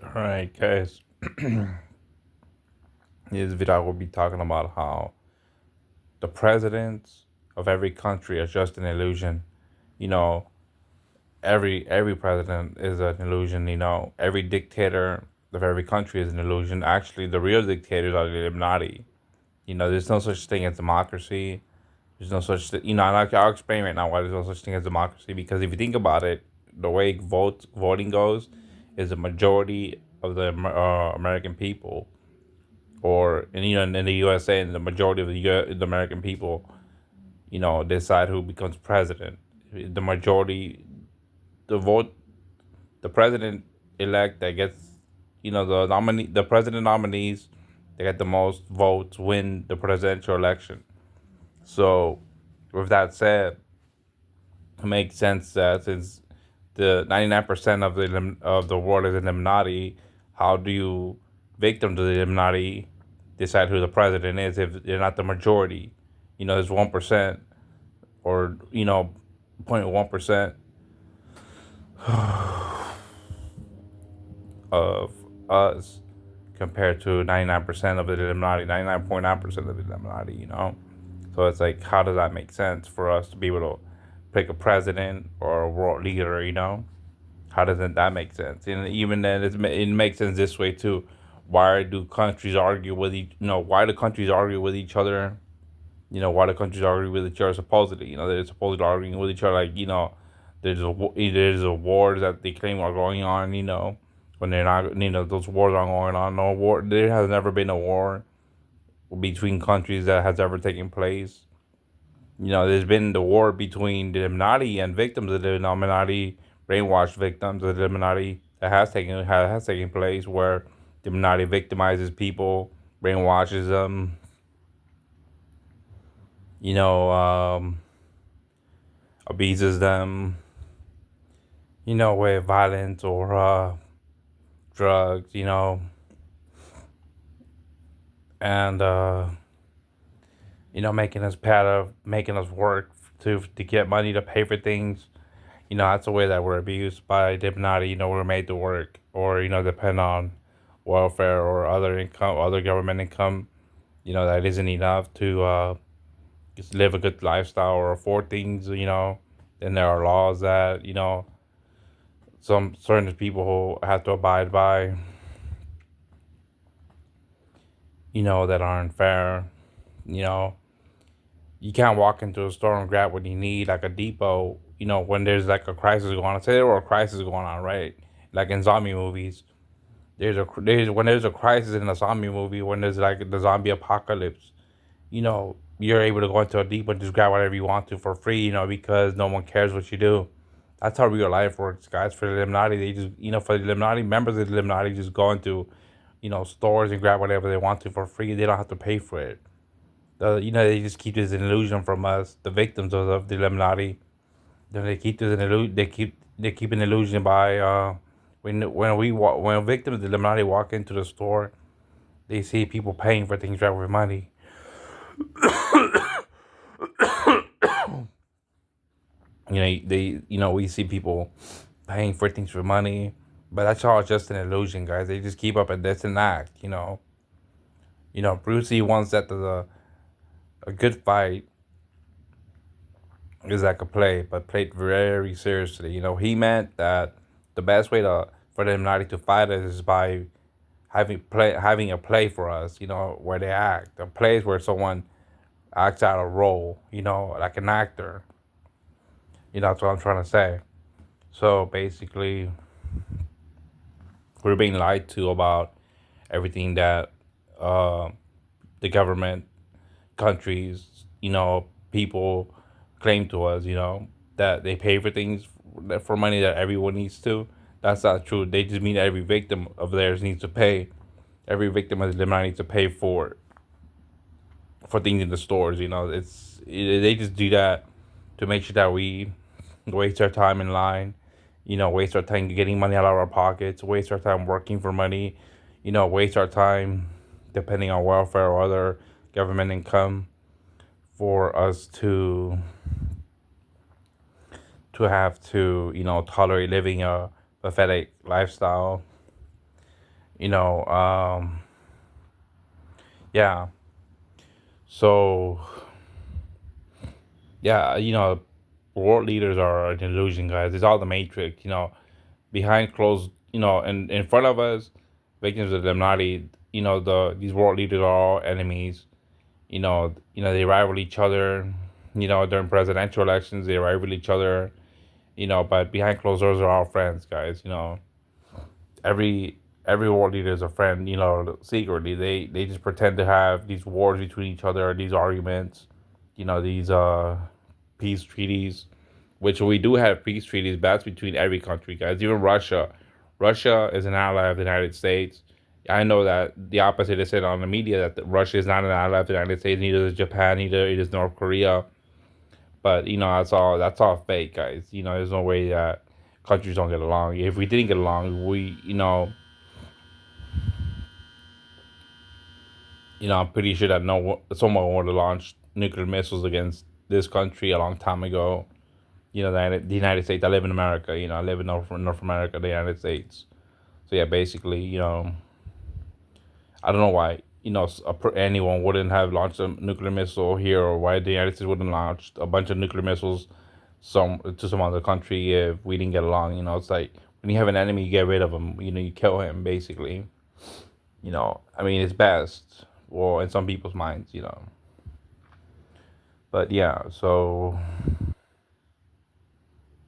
All right, guys. This video will be talking about how the presidents of every country are just an illusion. You know, every president is an illusion. Every dictator of every country is an illusion. Actually, the real dictators are the Illuminati. There's no such thing as democracy. There's no such thing. And I'll explain right now why there's no such thing as democracy. Because if you think about it, the way voting goes is the majority of the American people, or in the USA, and the majority of the American people, decide who becomes president. The majority, the vote, the president elect that gets, the president nominees that get the most votes win the presidential election. So, with that said, it makes sense that since the 99% of the world is Illuminati, how do you victim to the Illuminati decide who the president is if they're not the majority? There's 1%, or 0.1% of us compared to 99% of the Illuminati, 99.9% of the Illuminati. So it's like, how does that make sense for us to be able to pick a president or a world leader? How doesn't that make sense? And even then, it makes sense this way too. Why do countries argue with each? Why do countries argue with each other? Why do countries argue with each other? Supposedly, they're supposedly arguing with each other. Like, there's a wars that they claim are going on. When they're not. Those wars aren't going on. No war. There has never been a war between countries that has ever taken place. There's been the war between the Illuminati and victims of the Illuminati, brainwashed victims of the Illuminati, that has taken place, where the Illuminati victimizes people, brainwashes them, you know, um, abuses them, with violence or drugs, and making us work to get money to pay for things. That's the way that we're abused by the Illuminati. We're made to work, or depend on welfare or other government income. That isn't enough to just live a good lifestyle or afford things. Then there are laws that some certain people have to abide by. That aren't fair. You know, you can't walk into a store and grab what you need, like a depot. When there's like a crisis going on. Say there were a crisis going on, right? Like in zombie movies, when there's a crisis in a zombie movie, when there's like the zombie apocalypse, you're able to go into a depot and just grab whatever you want to for free, because no one cares what you do. That's how real life works, guys. For the Illuminati, they just, for the Illuminati, members of the Illuminati just go into, stores and grab whatever they want to for free. They don't have to pay for it. They just keep this illusion from us, the victims of the Illuminati. Then they keep this an illusion. They keep an illusion by when victims of the Illuminati walk into the store, they see people paying for things right with money. We see people paying for things for money, but that's all just an illusion, guys. They just keep up and that's an act. Bruce Lee once said that a good fight is like a play, but played very seriously. He meant that the best way to for the Illuminati to fight us is by having a play for us. Where they act. A play is where someone acts out a role. Like an actor. That's what I'm trying to say. So basically, we're being lied to about everything that uh, the government, countries, people claim to us. That they pay for things for money that everyone needs to. That's not true. They just mean every victim of theirs needs to pay. Every victim of the Illuminati needs to pay for things in the stores. They just do that to make sure that we waste our time in line. Waste our time getting money out of our pockets. Waste our time working for money. Waste our time depending on welfare or other government income for us to have to tolerate living a pathetic lifestyle. You know, yeah. So yeah, world leaders are an illusion, guys. It's all the Matrix. Behind closed, and in front of us, victims of the Illuminati. These world leaders are all enemies. They rival each other. During presidential elections, they rival each other. But behind closed doors, are all friends, guys. Every world leader is a friend. Secretly, they just pretend to have these wars between each other, these arguments. These peace treaties, which we do have peace treaties. But that's between every country, guys. Even Russia. Russia is an ally of the United States. I know that the opposite is said on the media that Russia is not an ally of the United States. Neither is Japan. Neither is North Korea. But that's all fake, guys. There's no way that countries don't get along. If we didn't get along, I'm pretty sure that no someone would have launched nuclear missiles against this country a long time ago. The United States. I live in America. I live in North America, the United States. So yeah, basically, I don't know why anyone wouldn't have launched a nuclear missile here, or why the United States wouldn't launch a bunch of nuclear missiles some other country if we didn't get along. It's like when you have an enemy, you get rid of him. You kill him basically. I mean, it's best. Well, in some people's minds. But yeah, so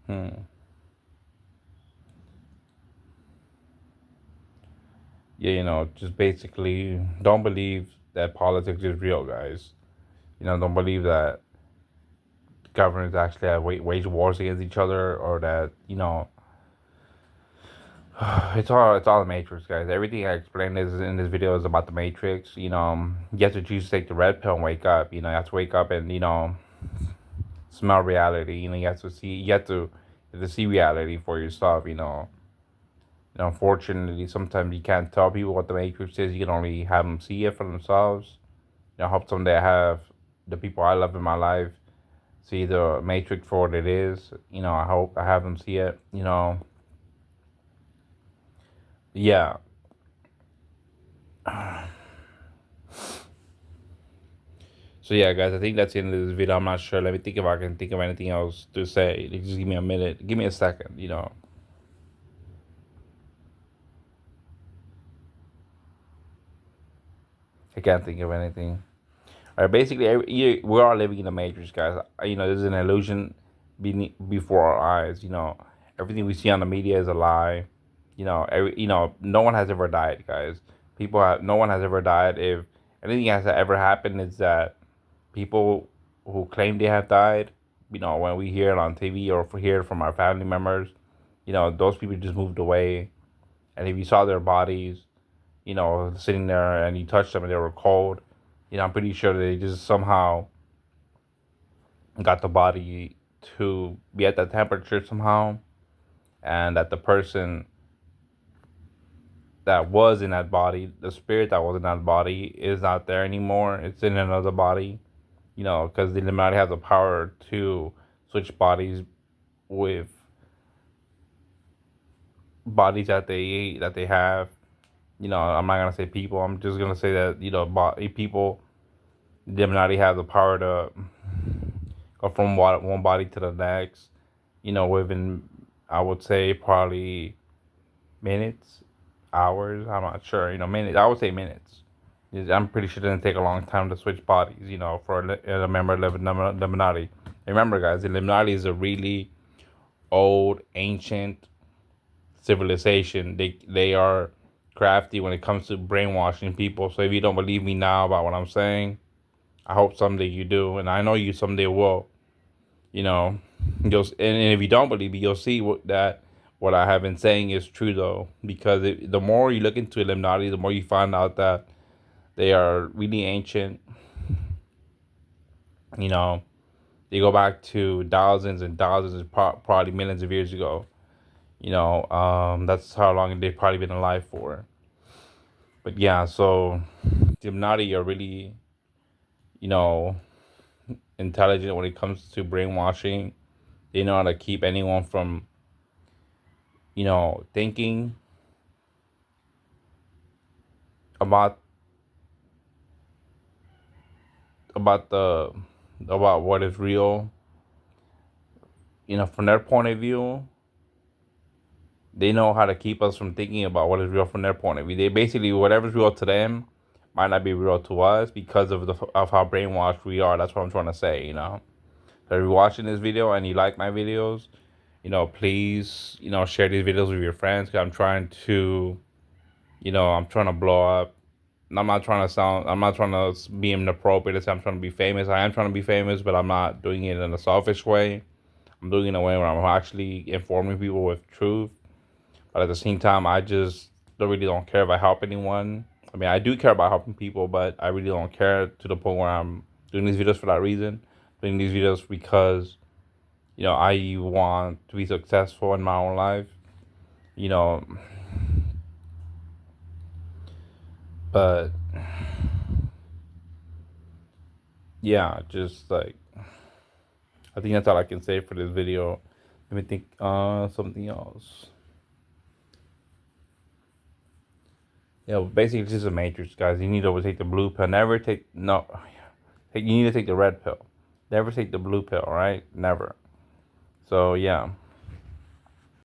hmm, yeah, just basically don't believe that politics is real, guys. Don't believe that governments actually have wage wars against each other, or that it's all the Matrix, guys. Everything I explained is in this video is about the Matrix. You have to choose to take the red pill and wake up. You have to wake up and smell reality. You have to see reality for yourself. Unfortunately, sometimes you can't tell people what the Matrix is. You can only have them see it for themselves. I hope someday I have the people I love in my life see the Matrix for what it is. I hope I have them see it. Yeah. So yeah, guys, I think that's the end of this video. I'm not sure. Let me think if I can think of anything else to say. Just give me a minute. Give me a second. I can't think of anything. All right, basically, we're all living in the matrix, guys. There's an illusion before our eyes. Everything we see on the media is a lie. No one has ever died, guys. No one has ever died. If anything has ever happened, is that people who claim they have died. When we hear it on TV or hear it from our family members, those people just moved away. And if you saw their bodies, sitting there and you touched them and they were cold, I'm pretty sure they just somehow got the body to be at that temperature somehow, and that the person that was in that body, the spirit that was in that body, is not there anymore. It's in another body, because the Illuminati have the power to switch bodies with bodies that they have. I'm not gonna say people. I'm just gonna say that people, the Illuminati have the power to go from one body to the next. Within, I would say, probably minutes, hours. I'm not sure. Minutes. I would say minutes. I'm pretty sure it didn't take a long time to switch bodies. For a member of the Illuminati. Remember, guys, the Illuminati is a really old, ancient civilization. They are crafty when it comes to brainwashing people. So if you don't believe me now about what I'm saying, I hope someday you do, and I know you someday will. You know, and if you don't believe me, you'll see what I have been saying is true though, because the more you look into Illuminati, the more you find out that they are really ancient. You know, they go back to thousands and thousands, probably millions of years ago. That's how long they've probably been alive for. But yeah, so the Illuminati are really, you know, intelligent when it comes to brainwashing. They know how to keep anyone from, thinking about about the about what is real, from their point of view, they know how to keep us from thinking about what is real from their point of view. They basically, whatever's real to them might not be real to us because of how brainwashed we are. That's what I'm trying to say. So if you're watching this video and you like my videos, please, share these videos with your friends. 'Cause I'm trying to blow up. And I'm not trying to be inappropriate to say I'm trying to be famous. I am trying to be famous, but I'm not doing it in a selfish way. I'm doing it in a way where I'm actually informing people with truth. But at the same time, I just don't care if I help anyone. I mean, I do care about helping people, but I really don't care to the point where I'm doing these videos for that reason. Doing these videos because, I want to be successful in my own life. You know, but yeah, just like, I think that's all I can say for this video. Let me think something else. Yeah, basically it's just a matrix, guys. You need to always take the blue pill. Never take no. You need to take the red pill. Never take the blue pill, right? Never. So yeah.